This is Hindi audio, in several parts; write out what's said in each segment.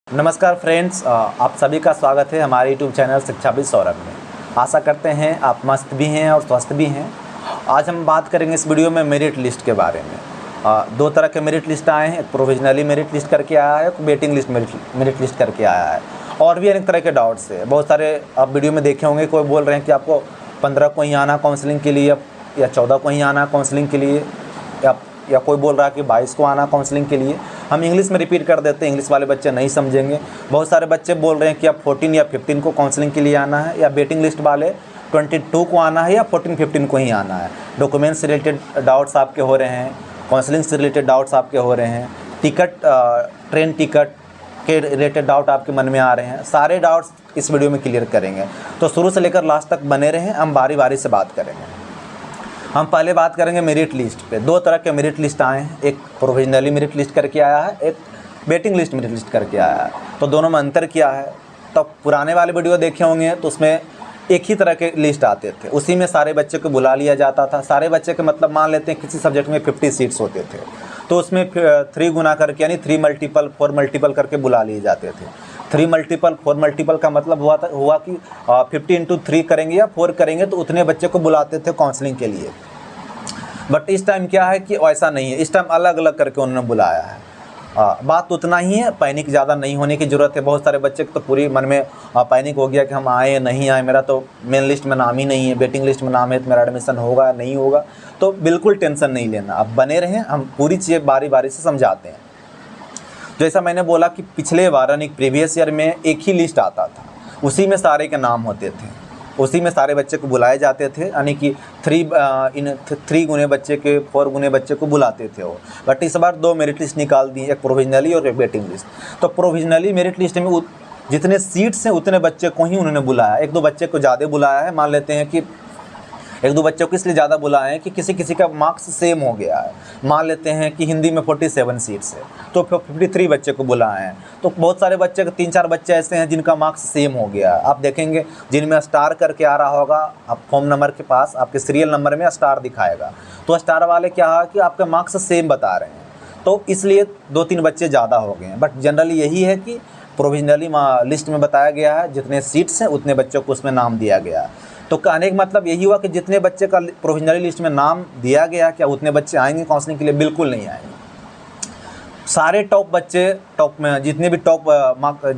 नमस्कार फ्रेंड्स, आप सभी का स्वागत है हमारे यूट्यूब चैनल शिक्षा भी सौरभ में। आशा करते हैं आप मस्त भी हैं और स्वस्थ भी हैं। आज हम बात करेंगे इस वीडियो में मेरिट लिस्ट के बारे में। दो तरह के मेरिट लिस्ट आए हैं, एक प्रोविजनली मेरिट लिस्ट करके आया है, एक वेटिंग लिस्ट मेरिट लिस्ट करके आया है। और भी अनेक तरह के डाउट्स है। बहुत सारे आप वीडियो में देखे होंगे, कोई बोल रहे हैं कि आपको 15 को ही आना काउंसलिंग के लिए या 14 को ही आना काउंसलिंग के लिए, या कोई बोल रहा है कि 22 को आना काउंसलिंग के लिए। हम इंग्लिश में रिपीट कर देते हैं, इंग्लिश वाले बच्चे नहीं समझेंगे। बहुत सारे बच्चे बोल रहे हैं कि अब 14 या 15 को काउंसलिंग के लिए आना है, या वेटिंग लिस्ट वाले 22 को आना है या 14-15 को ही आना है। डॉक्यूमेंट्स से रिलेटेड डाउट्स आपके हो रहे हैं, काउंसलिंग से रिलेटेड डाउट्स आपके हो रहे हैं, ट्रेन टिकट के रिलेटेड डाउट आपके मन में आ रहे हैं। सारे डाउट्स इस वीडियो में क्लियर करेंगे, तो शुरू से लेकर लास्ट तक बने रहें। हम बारी बारी से बात करेंगे। हम पहले बात करेंगे मेरिट लिस्ट पे। दो तरह के मेरिट लिस्ट आए हैं, एक प्रोविजनली मेरिट लिस्ट करके आया है, एक वेटिंग लिस्ट मेरिट लिस्ट करके आया है। तो दोनों में अंतर क्या है? तो पुराने वाले वीडियो देखे होंगे तो उसमें एक ही तरह के लिस्ट आते थे, उसी में सारे बच्चे को बुला लिया जाता था। सारे बच्चे के मतलब मान लेते हैं किसी सब्जेक्ट में 50 सीट्स होते थे, तो उसमें 3 गुना करके यानी 3 मल्टीपल 4 मल्टीपल करके बुला लिए जाते थे। 3 मल्टीपल 4 मल्टीपल का मतलब हुआ कि 50 × 3 करेंगे या 4 करेंगे तो उतने बच्चे को बुलाते थे काउंसलिंग के लिए। बट इस टाइम क्या है कि ऐसा नहीं है, इस टाइम अलग अलग करके उन्होंने बुलाया है। बात उतना ही है, पैनिक ज़्यादा नहीं होने की ज़रूरत है। बहुत सारे बच्चे तो पूरी मन में पैनिक हो गया कि हम आए नहीं आए, मेरा तो मेन लिस्ट में नाम ही नहीं है, वेटिंग लिस्ट में नाम है, तो मेरा एडमिशन होगा नहीं होगा। तो बिल्कुल टेंशन नहीं लेना, आप बने रहें, हम पूरी चीज़ें बारी बारी से समझाते हैं। जैसा मैंने बोला कि पिछले बार यानी प्रीवियस ईयर में एक ही लिस्ट आता था, उसी में सारे के नाम होते थे, उसी में सारे बच्चे को बुलाए जाते थे, यानी कि 3 गुने बच्चे के 4 गुने बच्चे को बुलाते थे वो। बट इस बार 2 मेरिट लिस्ट निकाल दी, एक प्रोविजनली और एक वेटिंग लिस्ट। तो प्रोविजनली मेरिट लिस्ट में जितने सीट्स हैं उतने बच्चे को ही उन्होंने बुलाया। एक दो बच्चे को ज़्यादा बुलाया है, मान लेते हैं कि एक दो बच्चों को इसलिए ज़्यादा बुलाए हैं कि किसी का मार्क्स सेम हो गया है। मान लेते हैं कि हिंदी में 47 सीट्स है तो 53 बच्चे को बुलाए हैं। तो बहुत सारे बच्चे, 3-4 बच्चे ऐसे हैं जिनका मार्क्स सेम हो गया है। आप देखेंगे जिनमें स्टार करके आ रहा होगा, आप फॉर्म नंबर के पास आपके सीरियल नंबर में स्टार दिखाएगा, तो स्टार वाले क्या है कि आपके मार्क्स सेम बता रहे हैं, तो इसलिए 2-3 बच्चे ज़्यादा हो गए हैं। बट जनरली यही है कि प्रोविजनली लिस्ट में बताया गया है जितने सीट्स हैं उतने बच्चों को उसमें नाम दिया गया है। तो कहने का मतलब यही हुआ कि जितने बच्चे का प्रोविजनली लिस्ट में नाम दिया गया, क्या उतने बच्चे आएंगे काउंसलिंग के लिए? बिल्कुल नहीं आएंगे। सारे टॉप बच्चे, टॉप में जितने भी टॉप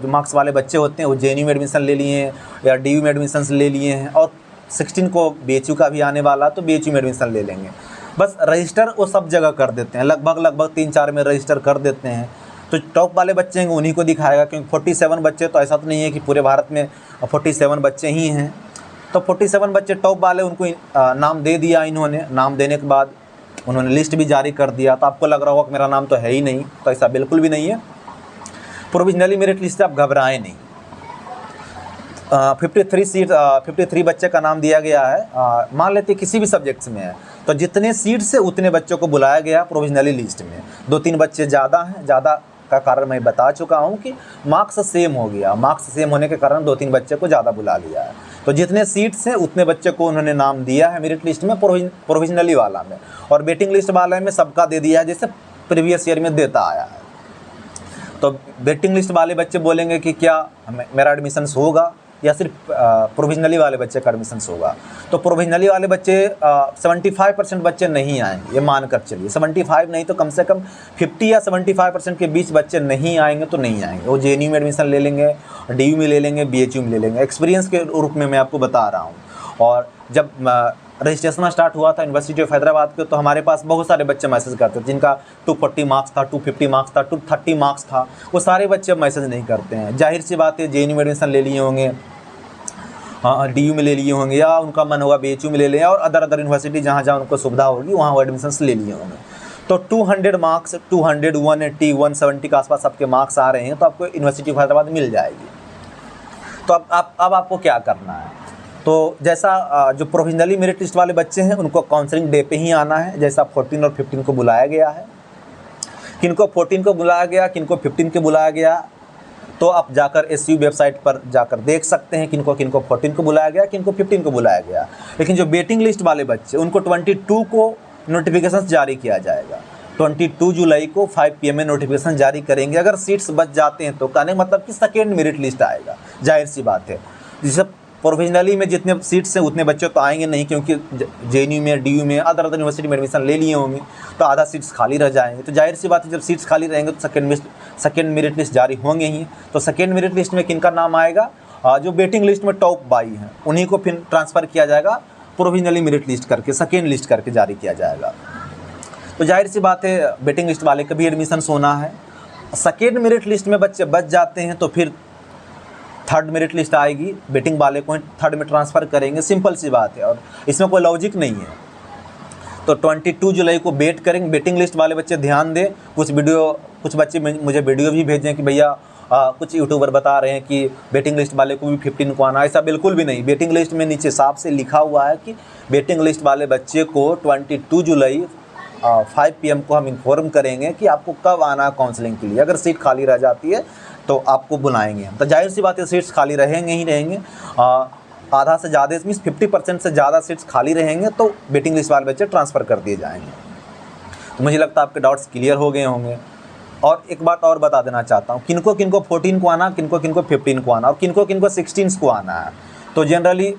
मार्क्स वाले बच्चे होते हैं वो जेएनयू में एडमिशन ले लिए हैं या डीयू में एडमिशन ले लिए हैं, और 16 को बीएचयू का भी आने वाला तो बीएचयू में एडमिशन ले लेंगे। बस रजिस्टर वो सब जगह कर देते हैं, लगभग 3-4 में रजिस्टर कर देते हैं। तो टॉप वाले बच्चे हैं उन्हीं को दिखाएगा, क्योंकि 47 बच्चे, तो ऐसा तो नहीं है कि पूरे भारत में 47 बच्चे ही हैं। तो 47 बच्चे टॉप वाले, उनको नाम दे दिया इन्होंने। नाम देने के बाद उन्होंने लिस्ट भी जारी कर दिया। तो आपको लग रहा होगा कि मेरा नाम तो है ही नहीं, तो ऐसा बिल्कुल भी नहीं है। प्रोविजनली मेरिट लिस्ट से आप घबराएं नहीं। 53 बच्चे का नाम दिया गया है, मान लेते किसी भी सब्जेक्ट्स में है, तो जितने सीट से उतने बच्चों को बुलाया गया प्रोविजनली लिस्ट में। 2-3 बच्चे ज़्यादा हैं, ज़्यादा का कारण मैं बता चुका हूं कि मार्क्स सेम हो गया। मार्क्स सेम होने के कारण 2-3 बच्चे को ज़्यादा बुला लिया है। तो जितने सीट्स हैं उतने बच्चे को उन्होंने नाम दिया है मेरिट लिस्ट में, प्रोविजनली वाला में। और वेटिंग लिस्ट वाले में सबका दे दिया है, जैसे प्रीवियस ईयर में देता आया है। तो वेटिंग लिस्ट वाले बच्चे बोलेंगे कि क्या मेरा एडमिशन होगा या सिर्फ प्रोविजनली वाले बच्चे का एडमिशन होगा। तो प्रोविजनली वाले बच्चे 75% बच्चे नहीं आएंगे, ये मानकर चलिए। 75 नहीं तो कम से कम 50 या 75% के बीच बच्चे नहीं आएंगे तो नहीं आएंगे। वो जेएनयू में एडमिशन ले लेंगे, डीयू में ले लेंगे, बीएचयू में ले लेंगे। एक्सपीरियंस के रूप में मैं आपको बता रहा हूँ। और जब रजिस्ट्रेशन स्टार्ट हुआ था यूनिवर्सिटी ऑफ हैदराबाद के, तो हमारे पास बहुत सारे बच्चे मैसेज करते थे जिनका 240 मार्क्स था, 250 मार्क्स था, 230 मार्क्स था। वो सारे बच्चे मैसेज नहीं करते हैं। जाहिर सी बात है, जेएनयू में एडमिशन ले लिए होंगे, हाँ डीयू में ले लिए होंगे, या उनका मन होगा बीएचयू में ले लें, और अदर यूनिवर्सिटी जहाँ जहाँ उनको सुविधा होगी वहाँ वो एडमिशन ले लिए होंगे। तो 200 मार्क्स, 200, 180, 170 के आसपास आपके मार्क्स आ रहे हैं तो आपको यूनिवर्सिटी ऑफ हैदराबाद मिल जाएगी। तो अब आपको क्या करना है? तो जैसा जो प्रोविजनली मेरिट लिस्ट वाले बच्चे हैं उनको काउंसलिंग डे पे ही आना है, जैसा 14 और 15 को बुलाया गया है। किनको 14 को बुलाया गया, किनको 15 को बुलाया गया, तो आप जाकर एसयू वेबसाइट पर जाकर देख सकते हैं किनको 14 को बुलाया गया, किनको 15 को बुलाया गया। लेकिन जो वेटिंग लिस्ट वाले बच्चे उनको 22 को नोटिफिकेशन जारी किया जाएगा। 22 जुलाई को 5 PM में नोटिफिकेशन जारी करेंगे। अगर सीट्स बच जाते हैं तो कहने का मतलब कि सेकेंड मेरिट लिस्ट आएगा, जाहिर सी बात है। जैसे प्रोविजनली में जितने सीट्स हैं उतने बच्चे तो आएंगे नहीं, क्योंकि JNU में, DU में, अदर यूनिवर्सिटी में एडमिशन ले लिए होंगे, तो आधा सीट्स खाली रह जाएंगे। तो जाहिर सी बात है, जब सीट्स खाली रहेंगे तो सेकेंड मेरिट लिस्ट जारी होंगे ही। तो सेकेंड मेरिट लिस्ट में किनका नाम आएगा? जो वेटिंग लिस्ट में टॉप 22 हैं उन्हीं को फिर ट्रांसफ़र किया जाएगा, प्रोविजनली मेरिट लिस्ट करके, सेकेंड लिस्ट करके जारी किया जाएगा। तो जाहिर सी बात है, वेटिंग लिस्ट वाले का भी एडमिशन होना है। सेकेंड मेरिट लिस्ट में बच्चे बच जाते हैं तो फिर थर्ड मेरिट लिस्ट आएगी, वेटिंग वाले को थर्ड में ट्रांसफ़र करेंगे, सिंपल सी बात है, और इसमें कोई लॉजिक नहीं है। तो 22 जुलाई को वेट करेंगे। वेटिंग लिस्ट वाले बच्चे ध्यान दें। कुछ बच्चे मुझे वीडियो भी भेजें कि भैया कुछ यूट्यूबर बता रहे हैं कि वेटिंग लिस्ट वाले को भी 15 को आना, ऐसा बिल्कुल भी नहीं। वेटिंग लिस्ट में नीचे साफ से लिखा हुआ है कि वेटिंग लिस्ट वाले बच्चे को 22 जुलाई 5 PM को हम इन्फॉर्म करेंगे कि आपको कब आना है काउंसलिंग के लिए। अगर सीट खाली रह जाती है तो आपको बुलाएंगे हम। तो जाहिर सी बात है, सीट्स खाली रहेंगे ही रहेंगे। आधा से ज़्यादा, मीन्स 50% से ज़्यादा सीट्स खाली रहेंगे तो वेटिंग लिस्ट वाले बच्चे ट्रांसफ़र कर दिए जाएंगे। तो मुझे लगता है आपके डाउट्स क्लियर हो गए होंगे। और एक बात और बता देना चाहता हूँ, किनको 14 को आना, किनको 15 को आना, और किनको 16 को आना है। तो जनरली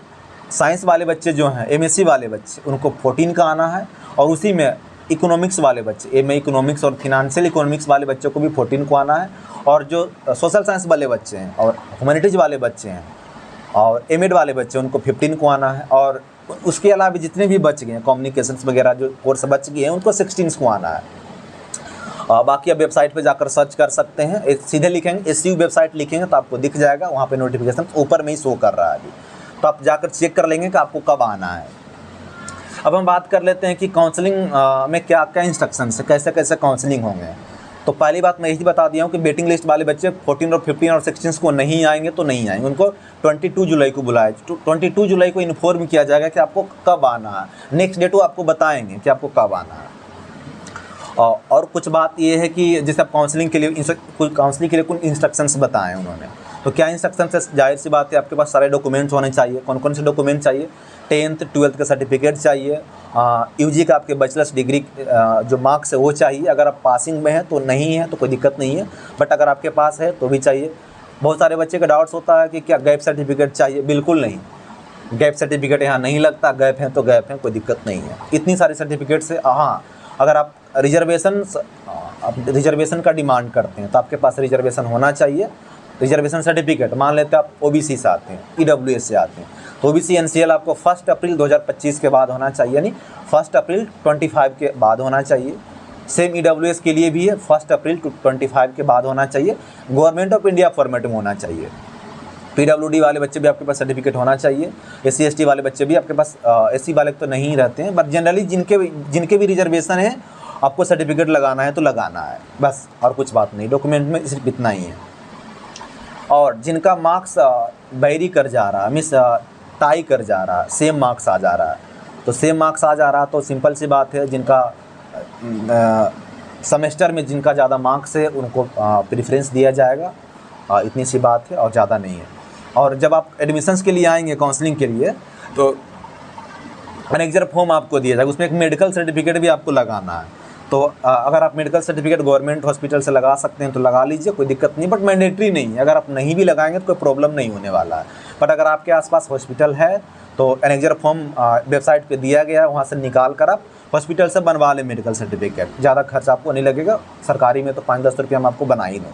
साइंस वाले बच्चे जो हैं, MSc वाले बच्चे, उनको 14 का आना है, और उसी में इकोनॉमिक्स वाले बच्चे, MA इकोनॉमिक्स और फिनंशियल इकोनॉमिक्स वाले बच्चों को भी 14 को आना है। और जो सोशल साइंस वाले बच्चे हैं और ह्यूमैनिटीज़ वाले बच्चे हैं और MAd वाले बच्चे, उनको 15 को आना है। और उसके अलावा जितने भी बच गए हैं, कम्युनिकेशंस वगैरह जो कोर्स बच गए हैं, उनको 16 को आना है। बाकी आप वेबसाइट पे जाकर सर्च कर सकते हैं, सीधे लिखेंगे SU वेबसाइट लिखेंगे तो आपको दिख जाएगा, वहाँ पे नोटिफिकेशन ऊपर में ही शो कर रहा है अभी, तो आप जाकर चेक कर लेंगे कि आपको कब आना है। अब हम बात कर लेते हैं कि काउंसलिंग में क्या क्या इंस्ट्रक्शन है, कैसे कैसे काउंसलिंग होंगे। तो पहली बात मैं यही बता दिया हूँ कि वेटिंग लिस्ट वाले बच्चे 14 और 15 और 16 को नहीं आएंगे तो नहीं आएंगे, उनको 22 जुलाई को बुलाया, 22 जुलाई को इन्फॉर्म किया जाएगा कि आपको कब आना है। नेक्स्ट डेट वो आपको बताएंगे कि आपको कब आना है। और कुछ बात ये है कि जैसे आप काउंसलिंग के लिए कुछ इंस्ट्रक्शंस बताएं उन्होंने, तो क्या इंस्ट्रक्शंस है? जाहिर सी बात है, आपके पास सारे डॉक्यूमेंट्स होने चाहिए। कौन कौन से डॉक्यूमेंट चाहिए? 10th 12th का सर्टिफिकेट चाहिए, UG का आपके बैचलर्स डिग्री जो मार्क्स है वो चाहिए। अगर आप पासिंग में हैं तो नहीं है तो कोई दिक्कत नहीं है, बट अगर आपके पास है तो भी चाहिए। बहुत सारे बच्चे का डाउट्स होता है कि क्या गैप सर्टिफिकेट चाहिए? बिल्कुल नहीं, गैप सर्टिफिकेट यहाँ नहीं लगता। गैप हैं तो गैप हैं, कोई दिक्कत नहीं है। इतनी सारी सर्टिफिकेट से, हाँ, अगर आप रिजर्वेशन का डिमांड करते हैं तो आपके पास रिजर्वेशन होना चाहिए। रिजर्वेशन सर्टिफिकेट, मान लेते हैं आप OBC से आते हैं, EWS से आते हैं, तो OBC NCL आपको 1 अप्रैल 2025 के बाद होना चाहिए, यानी 1 अप्रैल 25 के बाद होना चाहिए। सेम EWS के लिए भी है, 1 अप्रैल 25 के बाद होना चाहिए। गवर्नमेंट ऑफ इंडिया फॉर्मेट में होना चाहिए। PWD वाले बच्चे भी आपके पास सर्टिफिकेट होना चाहिए। SC ST वाले बच्चे भी आपके पास, SC वाले तो नहीं रहते हैं, बट जनरली जिनके भी रिजर्वेशन है आपको सर्टिफिकेट लगाना है तो लगाना है, बस, और कुछ बात नहीं। डॉक्यूमेंट में सिर्फ इतना ही है। और जिनका मार्क्स बैरी कर जा रहा है, मीन्स टाई कर जा रहा है, सेम मार्क्स आ जा रहा है, तो सेम मार्क्स आ जा रहा तो सिंपल सी बात है, जिनका सेमेस्टर में जिनका ज़्यादा मार्क्स है उनको प्रेफरेंस दिया जाएगा। इतनी सी बात है और ज़्यादा नहीं है। और जब आप एडमिशन्स के लिए आएंगे काउंसलिंग के लिए, तो एनेक्जर फॉर्म आपको दिया जाएगा, उसमें एक मेडिकल सर्टिफिकेट भी आपको लगाना है। तो अगर आप मेडिकल सर्टिफिकेट गवर्नमेंट हॉस्पिटल से लगा सकते हैं तो लगा लीजिए, कोई दिक्कत नहीं, बट मैंडेटरी नहीं है। अगर आप नहीं भी लगाएंगे तो कोई प्रॉब्लम नहीं होने वाला है। बट अगर आपके आसपास हॉस्पिटल है तो एनेक्जर फॉर्म वेबसाइट पे दिया गया है, वहाँ से निकाल कर आप हॉस्पिटल से बनवा लें मेडिकल सर्टिफिकेट। ज़्यादा खर्च आपको नहीं लगेगा। सरकारी में तो 5-10 रुपये हम आपको बना ही देंगे।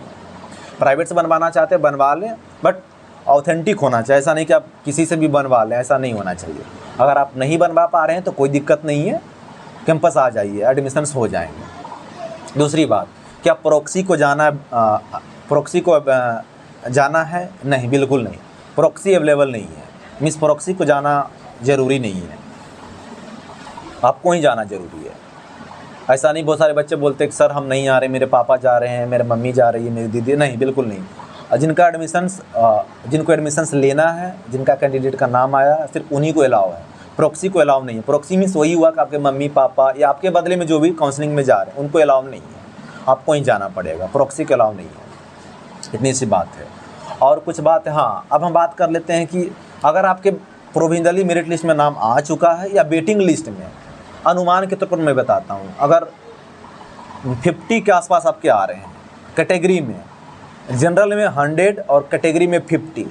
प्राइवेट से बनवाना चाहते हैं बनवा लें, बट ऑथेंटिक होना चाहिए। ऐसा नहीं कि आप किसी से भी बनवा लें, ऐसा नहीं होना चाहिए। अगर आप नहीं बनवा पा रहे हैं तो कोई दिक्कत नहीं है, कैंपस आ जाइए, एडमिशन्स हो जाएंगे। दूसरी बात, क्या प्रॉक्सी को जाना है? नहीं, बिल्कुल नहीं। प्रॉक्सी अवेलेबल नहीं है, मीन्स प्रॉक्सी को जाना ज़रूरी नहीं है, आपको ही जाना ज़रूरी है। ऐसा नहीं, बहुत सारे बच्चे बोलते हैं कि सर हम नहीं आ रहे, मेरे पापा जा रहे हैं, मेरे मम्मी जा रही है, मेरी दीदी, नहीं, बिल्कुल नहीं। जिनको एडमिशन्स लेना है, जिनका कैंडिडेट का नाम आया, सिर्फ उन्हीं को अलाउ है, प्रॉक्सी को अलाउ नहीं है। प्रॉक्सी मीन्स वही हुआ कि आपके मम्मी पापा या आपके बदले में जो भी काउंसलिंग में जा रहे हैं उनको अलाउ नहीं है, आपको ही जाना पड़ेगा। प्रॉक्सी को अलाउ नहीं है, इतनी सी बात है। और कुछ बात है, हाँ, अब हम बात कर लेते हैं कि अगर आपके प्रोविजनली मेरिट लिस्ट में नाम आ चुका है या वेटिंग लिस्ट में, अनुमान के तौर पर मैं बताता हूँ, अगर 50 के आसपास आपके आ रहे हैं कैटेगरी में। जनरल में 100 और कैटेगरी में 50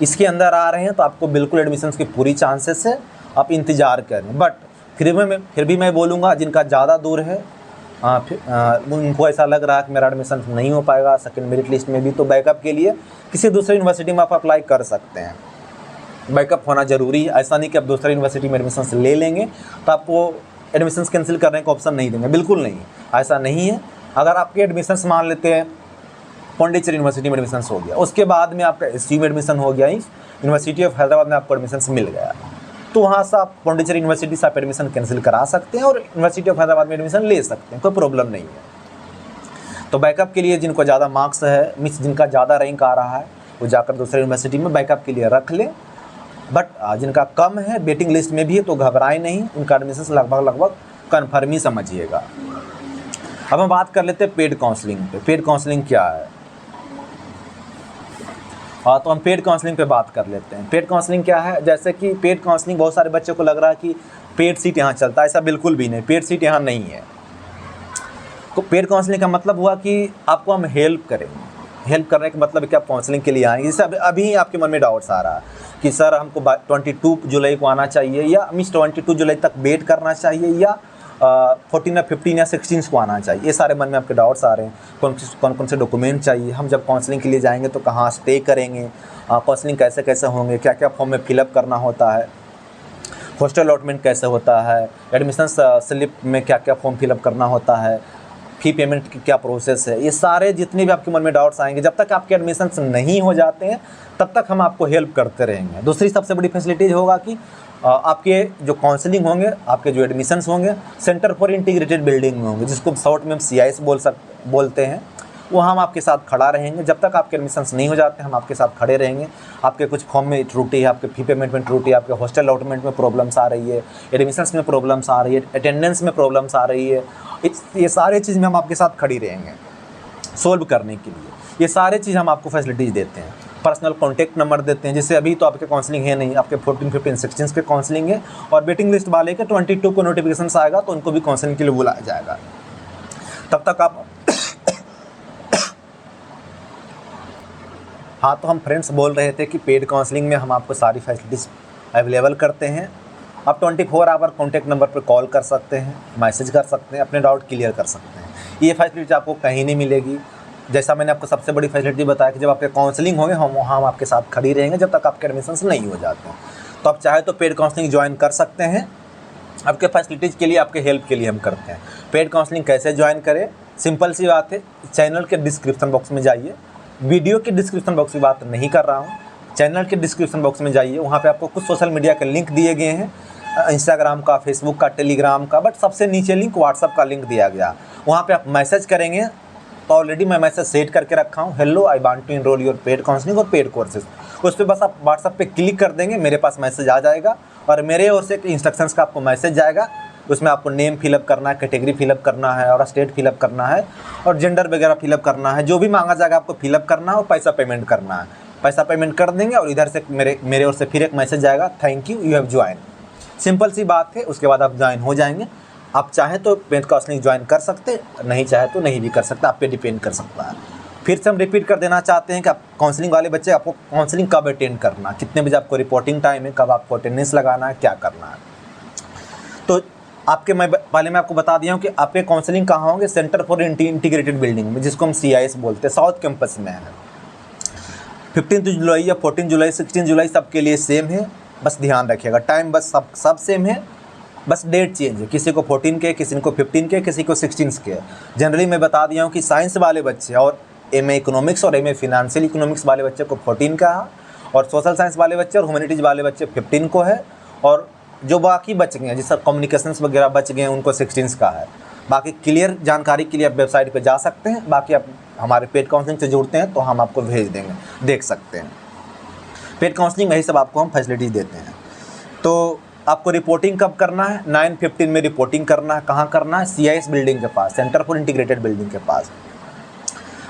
इसके अंदर आ रहे हैं, तो आपको बिल्कुल एडमिशन्स की पूरी चांसेस है, आप इंतज़ार करें। बट फिर भी मैं बोलूँगा जिनका ज़्यादा दूर है उनको ऐसा लग रहा है कि मेरा एडमिशन नहीं हो पाएगा सेकंड मेरिट लिस्ट में भी, तो बैकअप के लिए किसी दूसरी यूनिवर्सिटी में आप अप्लाई कर सकते हैं। बैकअप होना ज़रूरी है। ऐसा नहीं कि आप दूसरी यूनिवर्सिटी में एडमिशन ले लेंगे तो आपको एडमिशन्स कैंसिल करने का ऑप्शन नहीं देंगे, बिल्कुल नहीं, ऐसा नहीं है। अगर आपके एडमिशन्स मान लेते हैं पौंडीचेरी यूनिवर्सिटी में एडमिशन हो गया, उसके बाद में आपका एसयू में एडमिशन हो गया, यूनिवर्सिटी ऑफ हैदराबाद में आपको एडमिशन मिल गया, तो वहाँ से आप पौंडीचेरी यूनिवर्सिटी से आप एडमिशन कैंसिल करा सकते हैं और यूनिवर्सिटी ऑफ हैदराबाद में एडमिशन ले सकते हैं, कोई प्रॉब्लम नहीं है। तो बैकअप के लिए जिनको ज़्यादा मार्क्स है, मीन्स जिनका ज़्यादा रैंक आ रहा है, वो जाकर दूसरे यूनिवर्सिटी में बैकअप के लिए रख लें। बट जिनका कम है, वेटिंग लिस्ट में भी है, तो घबराएं नहीं, उनका एडमिशन लगभग कन्फर्म ही समझिएगा। अब हम बात कर लेते हैं पेड काउंसलिंग पे। पेड काउंसलिंग क्या है? तो हम पेड काउंसलिंग पे बात कर लेते हैं। पेड काउंसलिंग क्या है? जैसे कि पेड काउंसलिंग बहुत सारे बच्चों को लग रहा है कि पेड सीट यहाँ चलता है, ऐसा बिल्कुल भी नहीं, पेड सीट यहाँ नहीं है। तो पेड काउंसलिंग का मतलब हुआ कि आपको हम हेल्प करेंगे। हेल्प करने का मतलब क्या, आप काउंसलिंग के लिए आएंगे। जैसे अभी आपके मन में डाउट्स आ रहा है कि सर हमको 22 जुलाई को आना चाहिए, या मीन्स 22 जुलाई तक वेट करना चाहिए, या 14 या 15 या 16 को आना चाहिए। ये सारे मन में आपके डाउट्स आ रहे हैं। कौन कौन से डॉक्यूमेंट चाहिए, हम जब काउंसलिंग के लिए जाएंगे तो कहाँ स्टे करेंगे, काउंसलिंग कैसे कैसे होंगे, क्या क्या फॉर्म में फिलअप करना होता है, हॉस्टल अलॉटमेंट कैसे होता है, एडमिशन स्लिप में क्या क्या फॉर्म फिलअप करना होता है, फ़ी पेमेंट की क्या प्रोसेस है, ये सारे जितने भी आपके मन में डाउट्स आएंगे, जब तक आपके एडमिशन्स नहीं हो जाते हैं तब तक हम आपको हेल्प करते रहेंगे। दूसरी सबसे बड़ी फैसिलिटीज़ होगा कि आपके जो काउंसलिंग होंगे, आपके जो एडमिशन्स होंगे, सेंटर फॉर इंटीग्रेटेड बिल्डिंग में होंगे, जिसको शॉर्ट में हम CIS बोलते हैं। वो हम आपके साथ खड़ा रहेंगे जब तक आपके एडमिशन्स नहीं हो जाते, हम आपके साथ खड़े रहेंगे। आपके कुछ फॉर्म में त्रुटि है, आपके फ़ी पेमेंट में त्रुटि है, आपके हॉस्टल अलॉटमेंट में प्रॉब्लम्स आ रही है, एडमिशन्स में प्रॉब्लम्स आ रही है, अटेंडेंस में प्रॉब्लम्स आ रही है, ये सारे चीज़ में हम आपके साथ खड़ी रहेंगे सोल्व करने के लिए। ये सारे चीज़ हम आपको फैसिलिटीज़ देते हैं। पर्सनल कॉन्टैक्ट नंबर देते हैं, जैसे अभी तो आपके काउंसलिंग है नहीं, आपके 14, 15, 16 के काउंसलिंग है, और वेटिंग लिस्ट वाले के 22 को नोटिफिकेशन आएगा तो उनको भी काउंसलिंग के लिए बुलाया जाएगा। तब तक आप हाँ, तो हम फ्रेंड्स बोल रहे थे कि पेड काउंसलिंग में हम आपको सारी फैसिलिटीज़ अवेलेबल करते हैं। आप 24 आवर कॉन्टैक्ट नंबर पर कॉल कर सकते हैं, मैसेज कर सकते हैं, अपने डाउट क्लियर कर सकते हैं। ये फैसिलिटी आपको कहीं नहीं मिलेगी। जैसा मैंने आपको सबसे बड़ी फैसिलिटी बताया कि जब आपके काउंसलिंग होंगे हम आपके साथ खड़ी रहेंगे जब तक आपके एडमिशन्स नहीं हो जाते हैं। तो आप चाहे तो पेड काउंसलिंग ज्वाइन कर सकते हैं। आपके फैसिलिटीज़ के लिए, आपके हेल्प के लिए हम करते हैं। पेड काउंसलिंग कैसे ज्वाइन करें? सिंपल सी बात है, चैनल के डिस्क्रिप्शन बॉक्स में जाइए। वीडियो के डिस्क्रिप्शन बॉक्स की बात नहीं कर रहा हूँ, चैनल के डिस्क्रिप्शन बॉक्स में जाइए। वहाँ पे आपको कुछ सोशल मीडिया के लिंक दिए गए हैं, इंस्टाग्राम का, फेसबुक का, टेलीग्राम का, बट सबसे नीचे लिंक व्हाट्सअप का लिंक दिया गया। वहाँ पे आप मैसेज करेंगे तो ऑलरेडी मैं मैसेज सेट करके रखा हूँ, hello I want to enrol your paid counselling और पेड कोर्सेज। उस पर बस आप व्हाट्सअप पे क्लिक कर देंगे, मेरे पास मैसेज आ जाएगा और मेरे ओर से इंस्ट्रक्शंस का आपको मैसेज जाएगा। उसमें आपको नेम फिलअप करना है, कैटेगरी फिलअप करना है और स्टेट फिलअप करना है और जेंडर वगैरह फिलअप करना है। जो भी मांगा जाएगा आपको फिलअप करना है और पैसा पेमेंट करना है। पैसा पेमेंट कर देंगे और इधर से मेरे ओर से फिर एक मैसेज आएगा, thank you, you have join. Simple सी बात है। उसके बाद आप ज्वाइन हो जाएंगे। आप चाहे तो पेड काउंसलिंग ज्वाइन कर सकते, नहीं चाहे तो नहीं भी कर सकते, आप पे डिपेंड कर सकता है। फिर से हम रिपीट कर देना चाहते हैं कि आप काउंसलिंग वाले बच्चे, आपको काउंसलिंग कब अटेंड करना, कितने बजे आपको रिपोर्टिंग टाइम है, कब आपको अटेंडेंस लगाना है, क्या करना है। तो पहले मैं आपको बता दिया हूँ कि आपके काउंसलिंग कहाँ होंगे, सेंटर फॉर इंटीग्रेटेड बिल्डिंग में, जिसको हम CIS बोलते हैं, साउथ कैंपस में है। 15 जुलाई या 14 जुलाई, 16 जुलाई सबके लिए सेम है, बस ध्यान रखिएगा। टाइम बस सब सेम है, बस डेट चेंज है। किसी को 14 के, किसी को 15 के, किसी को 16 के। जनरली मैं बता दिया हूँ कि साइंस वाले बच्चे और MA इकोनॉमिक्स और MA फिनेंशियल इकोनॉमिक्स वाले बच्चे को 14 का है, और सोशल साइंस वाले बच्चे और ह्यूमैनिटीज़ वाले बच्चे 15 को है, और जो बाकी बच गए हैं, जैसे कम्युनिकेशंस वगैरह बच गए हैं, उनको 16 का है। बाकी क्लियर जानकारी के लिए आप वेबसाइट पे जा सकते हैं। बाकी आप हमारे पेड काउंसलिंग से जुड़ते हैं तो हम आपको भेज देंगे, देख सकते हैं। पेड काउंसलिंग में यही सब आपको हम फैसिलिटीज़ देते हैं। तो आपको रिपोर्टिंग कब करना है? 9:15 में रिपोर्टिंग करना है। कहाँ करना है? CIS बिल्डिंग के पास, सेंटर फॉर इंटीग्रेटेड बिल्डिंग के पास।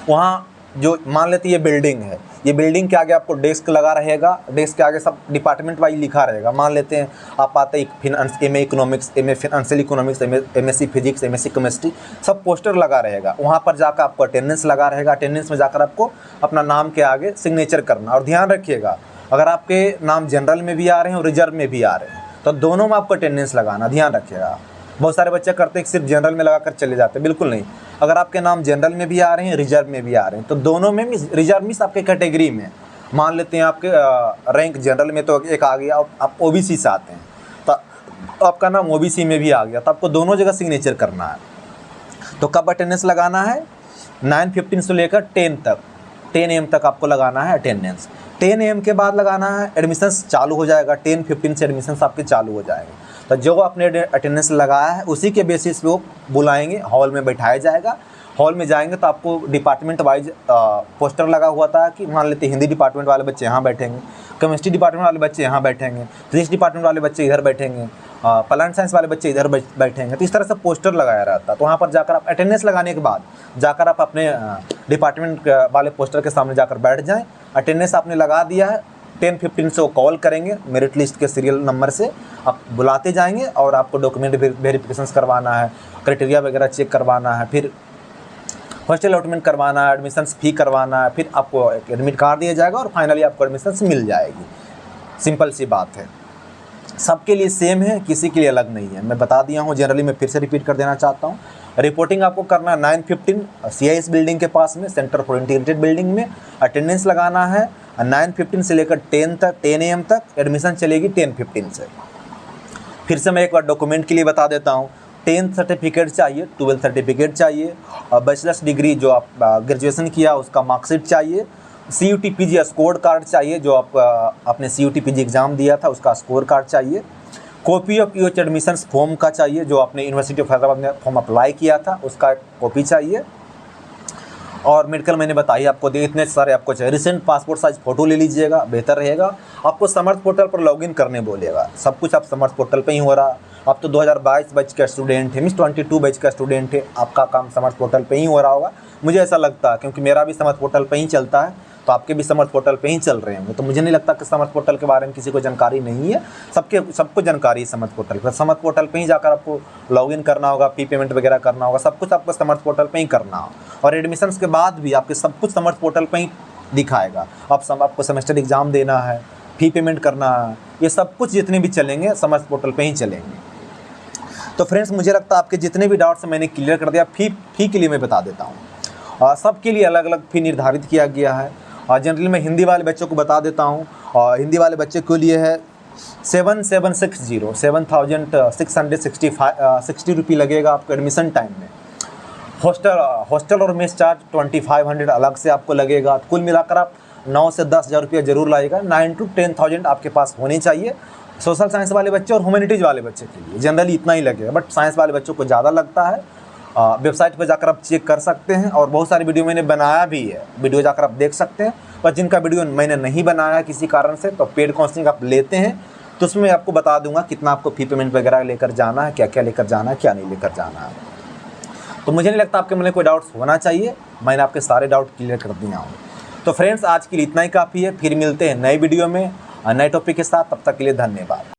वहाँ जो मान लेते ये बिल्डिंग है, ये बिल्डिंग के आगे आपको डेस्क लगा रहेगा, डेस्क के आगे सब डिपार्टमेंट वाइज लिखा रहेगा। मान लेते हैं आप आते हैं finance, MA economics, MA financial economics, MSc physics, MSc chemistry, सब पोस्टर लगा रहेगा। वहाँ पर जाकर आपको अटेंडेंस लगा रहेगा। अटेंडेंस में जाकर आपको अपना नाम के आगे सिग्नेचर करना। और ध्यान रखिएगा, अगर आपके नाम जनरल में भी आ रहे हैं और रिजर्व में भी आ रहे हैं तो दोनों में आपको अटेंडेंस लगाना, ध्यान रखिएगा। बहुत सारे बच्चे करते हैं कि सिर्फ जनरल में लगाकर चले जाते हैं, बिल्कुल नहीं। अगर आपके नाम जनरल में भी आ रहे हैं, रिजर्व में भी आ रहे हैं तो दोनों में, रिजर्व मीन्स आपके कैटेगरी में, मान लेते हैं आपके रैंक जनरल में तो एक आ गया, आप ओबीसी से आते हैं तो आपका नाम ओबीसी में भी आ गया, तो आपको दोनों जगह सिग्नेचर करना है। तो कब अटेंडेंस लगाना है? 9:15 से लेकर 10 तक, 10 AM तक आपको लगाना है अटेंडेंस। 10 AM के बाद लगाना है, एडमिशन्स चालू हो जाएगा। 10:15 से एडमिशन्स आपके चालू हो जाएंगे। तो जो आपने अटेंडेंस लगाया है उसी के बेसिस पे वो बुलाएंगे, हॉल में बैठाया जाएगा। हॉल में जाएंगे तो आपको डिपार्टमेंट वाइज पोस्टर लगा हुआ था कि मान लेते हिंदी डिपार्टमेंट वाले बच्चे यहाँ बैठेंगे, केमिस्ट्री डिपार्टमेंट वाले बच्चे यहाँ बैठेंगे, फिजिक्स डिपार्टमेंट वाले बच्चे इधर बैठेंगे, प्लांट साइंस वाले बच्चे इधर बैठेंगे। तो इस तरह से पोस्टर लगाया रहता है। तो वहाँ पर जाकर आप अटेंडेंस लगाने के बाद जाकर आप अपने डिपार्टमेंट वाले पोस्टर के सामने जाकर बैठ जाएँ। अटेंडेंस आपने लगा दिया है, 10:15 से वो कॉल करेंगे, मेरिट लिस्ट के सीरियल नंबर से आप बुलाते जाएंगे और आपको डॉक्यूमेंट वेरिफिकेशन करवाना है, क्राइटेरिया वगैरह चेक करवाना है, फिर हॉस्टल अलॉटमेंट करवाना है, एडमिशन फ़ी करवाना है, फिर आपको एक एडमिट कार्ड दिया जाएगा और फाइनली आपको एडमिशन मिल जाएगी। सिंपल सी बात है, सबके लिए सेम है, किसी के लिए अलग नहीं है। मैं बता दिया हूँ, जनरली मैं फिर से रिपीट कर देना चाहता हूँ। रिपोर्टिंग आपको करना है 9:15 CIS बिल्डिंग के पास में, सेंटर फॉर इंटीग्रेटेड बिल्डिंग में। अटेंडेंस लगाना है 9:15 से लेकर 10 AM तक, एडमिशन चलेगी 10:15 से। फिर से मैं एक बार डॉक्यूमेंट के लिए बता देता हूँ। 10th सर्टिफिकेट चाहिए, 12th सर्टिफिकेट चाहिए, और बैचलर्स डिग्री जो आप ग्रेजुएशन किया उसका मार्कशीट चाहिए, CUT PG स्कोर कार्ड चाहिए, जो आप आपने CUT PG एग्ज़ाम दिया था उसका स्कोर कार्ड चाहिए, copy of UH admission form का चाहिए, जो आपने यूनिवर्सिटी ऑफ हैदराबाद में फॉर्म अप्लाई किया था उसका कॉपी चाहिए, और मेडिकल मैंने बताई आपको, इतने सारे आपको चाहिए। रिसेंट पासपोर्ट साइज फ़ोटो ले लीजिएगा, बेहतर रहेगा। आपको समर्थ पोर्टल पर लॉगिन करने बोलेगा, सब कुछ आप समर्थ पोर्टल पे ही हो रहा। आप तो 2022 बैच का स्टूडेंट है, 22 बैच का स्टूडेंट है, आपका काम समर्थ पोर्टल पे ही हो रहा होगा, मुझे ऐसा लगता है, क्योंकि मेरा भी समर्थ पोर्टल पे ही चलता है, तो आपके भी समर्थ पोर्टल पे ही चल रहे होंगे। तो मुझे नहीं लगता कि समर्थ पोर्टल के बारे में किसी को जानकारी नहीं है, सबको जानकारी है समर्थ पोर्टल पर। समर्थ पोर्टल पे ही जाकर आपको लॉगिन करना होगा, फ़ी पेमेंट वगैरह करना होगा, सब कुछ आपको समर्थ पोर्टल पे ही करना हो। और एडमिशन्स के बाद भी आपके सब कुछ समर्थ पोर्टल पे ही दिखाएगा। आपको सेमेस्टर एग्ज़ाम देना है, फ़ी पेमेंट करना है, ये सब कुछ जितने भी चलेंगे समर्थ पोर्टल पे ही चलेंगे। तो फ्रेंड्स, मुझे लगता है आपके जितने भी डाउट्स मैंने क्लियर कर दिया। फ़ी के लिए मैं बता देता हूँ, सबके लिए अलग अलग फ़ी निर्धारित किया गया है। जनरली मैं हिंदी वाले बच्चों को बता देता हूँ, और हिंदी वाले बच्चे के लिए है 7,660 रुपये लगेगा आपको एडमिशन टाइम में। हॉस्टल और मेस चार्ज 2,500 अलग से आपको लगेगा। कुल मिलाकर आप 9 से 10 हज़ार रुपया जरूर लाएगा। 9 to 10,000 आपके पास होने चाहिए सोशल साइंस वाले बच्चे और ह्यूमैनिटीज़ वाले बच्चे के लिए। जनरली इतना ही लगेगा, बट साइंस वाले बच्चों को ज़्यादा लगता है। वेबसाइट पर जाकर आप चेक कर सकते हैं, और बहुत सारी वीडियो मैंने बनाया भी है, वीडियो जाकर आप देख सकते हैं। पर जिनका वीडियो मैंने नहीं बनाया किसी कारण से, तो पेड काउंसलिंग आप लेते हैं तो उसमें आपको बता दूंगा कितना आपको फ़ी पेमेंट वगैरह लेकर जाना है, क्या क्या लेकर जाना है, क्या नहीं लेकर जाना है। तो मुझे नहीं लगता आपके मन में कोई डाउट्स होना चाहिए, मैंने आपके सारे डाउट क्लियर कर दिया हूँ। तो फ्रेंड्स, आज के लिए इतना ही काफ़ी है। फिर मिलते हैं नए वीडियो में नए टॉपिक के साथ, तब तक के लिए धन्यवाद।